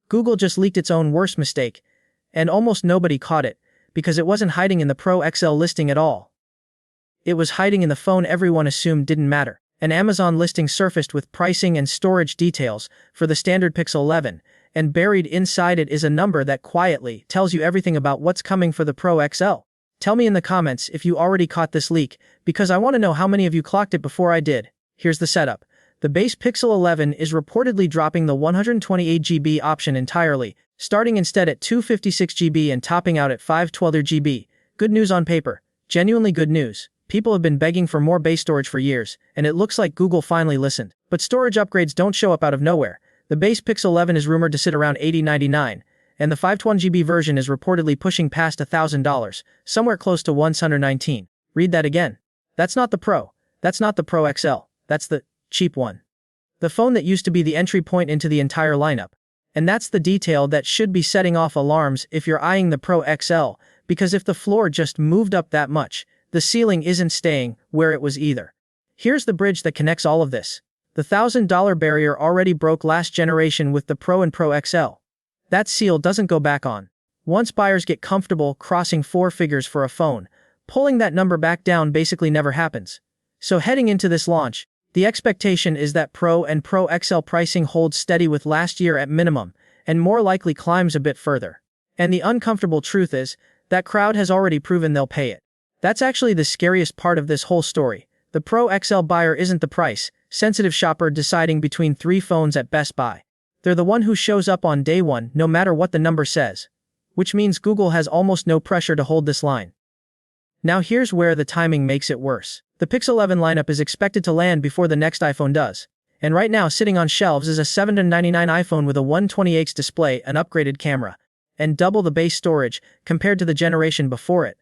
Google just leaked its own worst mistake, and almost nobody caught it, because it wasn't hiding in the Pro XL listing at all. It was hiding in the phone everyone assumed didn't matter. An Amazon listing surfaced with pricing and storage details for the standard Pixel 11, and buried inside it is a number that quietly tells you everything about what's coming for the Pro XL. Tell me in the comments if you already caught this leak, because I want to know how many of you clocked it before I did. Here's the setup. The base Pixel 11 is reportedly dropping the 128GB option entirely, starting instead at 256GB and topping out at 512GB. Good news on paper. Genuinely good news. People have been begging for more base storage for years, and it looks like Google finally listened. But storage upgrades don't show up out of nowhere. The base Pixel 11 is rumored to sit around $80.99, and the 512GB version is reportedly pushing past $1,000, somewhere close to $119. Read that again. That's not the Pro. That's not the Pro XL. That's the cheap one. The phone that used to be the entry point into the entire lineup. And that's the detail that should be setting off alarms if you're eyeing the Pro XL, because if the floor just moved up that much, the ceiling isn't staying where it was either. Here's the bridge that connects all of this. The $1,000 barrier already broke last generation with the Pro and Pro XL. That seal doesn't go back on. Once buyers get comfortable crossing four figures for a phone, pulling that number back down basically never happens. So heading into this launch, the expectation is that Pro and Pro XL pricing holds steady with last year at minimum, and more likely climbs a bit further. And the uncomfortable truth is, that crowd has already proven they'll pay it. That's actually the scariest part of this whole story. The Pro XL buyer isn't the price-sensitive shopper deciding between three phones at Best Buy. They're the one who shows up on day one no matter what the number says. Which means Google has almost no pressure to hold this line. Now here's where the timing makes it worse. The Pixel 11 lineup is expected to land before the next iPhone does. And right now sitting on shelves is a $799 iPhone with a 128Hz display, an upgraded camera, and double the base storage compared to the generation before it.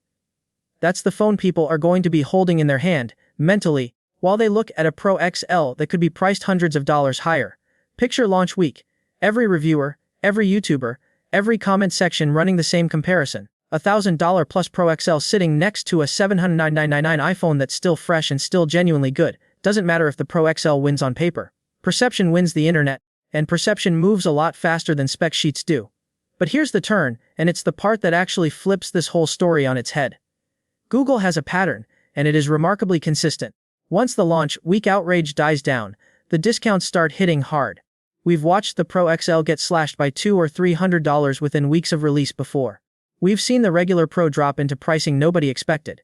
That's the phone people are going to be holding in their hand, mentally, while they look at a Pro XL that could be priced hundreds of dollars higher. Picture launch week. Every reviewer, every YouTuber, every comment section running the same comparison. $1,000 plus Pro XL sitting next to a $799 iPhone that's still fresh and still genuinely good. Doesn't matter if the Pro XL wins on paper. Perception wins the internet, and perception moves a lot faster than spec sheets do. But here's the turn, and it's the part that actually flips this whole story on its head. Google has a pattern, and it is remarkably consistent. Once the launch week outrage dies down, the discounts start hitting hard. We've watched the Pro XL get slashed by $200 or $300 within weeks of release before. We've seen the regular Pro drop into pricing nobody expected.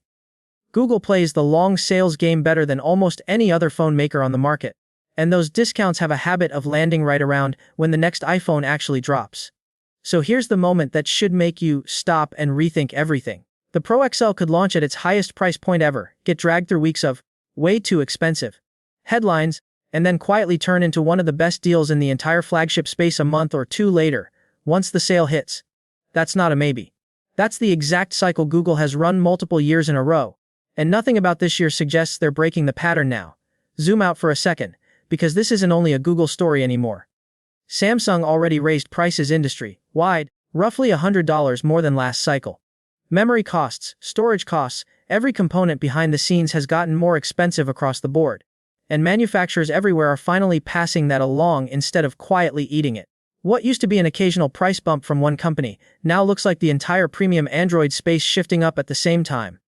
Google plays the long sales game better than almost any other phone maker on the market, and those discounts have a habit of landing right around when the next iPhone actually drops. So here's the moment that should make you stop and rethink everything. The Pro XL could launch at its highest price point ever, get dragged through weeks of way too expensive headlines, and then quietly turn into one of the best deals in the entire flagship space a month or two later, once the sale hits. That's not a maybe. That's the exact cycle Google has run multiple years in a row, and nothing about this year suggests they're breaking the pattern now. Zoom out for a second, because this isn't only a Google story anymore. Samsung already raised prices industry-wide, roughly $100 more than last cycle. Memory costs, storage costs, every component behind the scenes has gotten more expensive across the board. And manufacturers everywhere are finally passing that along instead of quietly eating it. What used to be an occasional price bump from one company now looks like the entire premium Android space shifting up at the same time.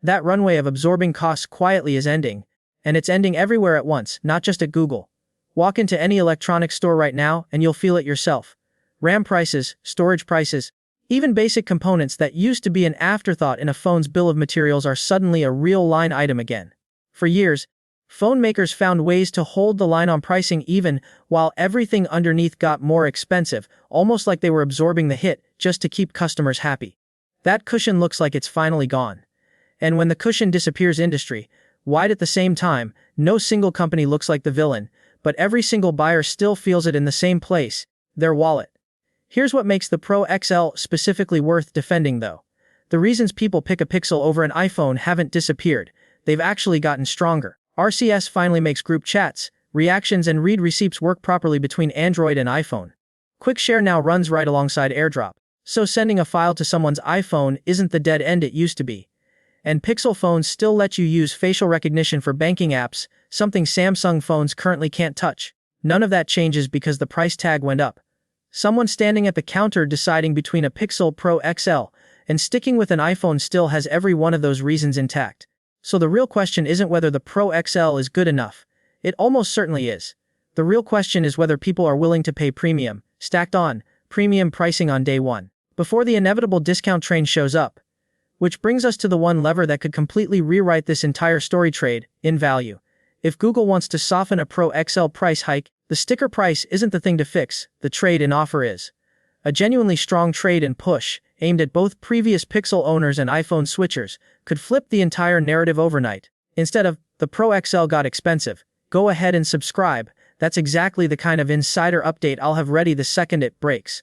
That runway of absorbing costs quietly is ending, and it's ending everywhere at once, not just at Google. Walk into any electronics store right now and you'll feel it yourself. RAM prices, storage prices, even basic components that used to be an afterthought in a phone's bill of materials are suddenly a real line item again. For years, phone makers found ways to hold the line on pricing even while everything underneath got more expensive, almost like they were absorbing the hit just to keep customers happy. That cushion looks like it's finally gone. And when the cushion disappears industry-wide at the same time, no single company looks like the villain, but every single buyer still feels it in the same place, their wallet. Here's what makes the Pro XL specifically worth defending though. The reasons people pick a Pixel over an iPhone haven't disappeared, they've actually gotten stronger. RCS finally makes group chats, reactions and read receipts work properly between Android and iPhone. Quick Share now runs right alongside AirDrop, so sending a file to someone's iPhone isn't the dead end it used to be. And Pixel phones still let you use facial recognition for banking apps, something Samsung phones currently can't touch. None of that changes because the price tag went up. Someone standing at the counter deciding between a Pixel Pro XL and sticking with an iPhone still has every one of those reasons intact. So the real question isn't whether the Pro XL is good enough. It almost certainly is. The real question is whether people are willing to pay premium, stacked on, premium pricing on day one, before the inevitable discount train shows up. Which brings us to the one lever that could completely rewrite this entire story: trade in value. If Google wants to soften a Pro XL price hike, the sticker price isn't the thing to fix, the trade-in offer is. A genuinely strong trade-in push, aimed at both previous Pixel owners and iPhone switchers, could flip the entire narrative overnight. Instead of, the Pro XL got expensive, go ahead and subscribe, that's exactly the kind of insider update I'll have ready the second it breaks.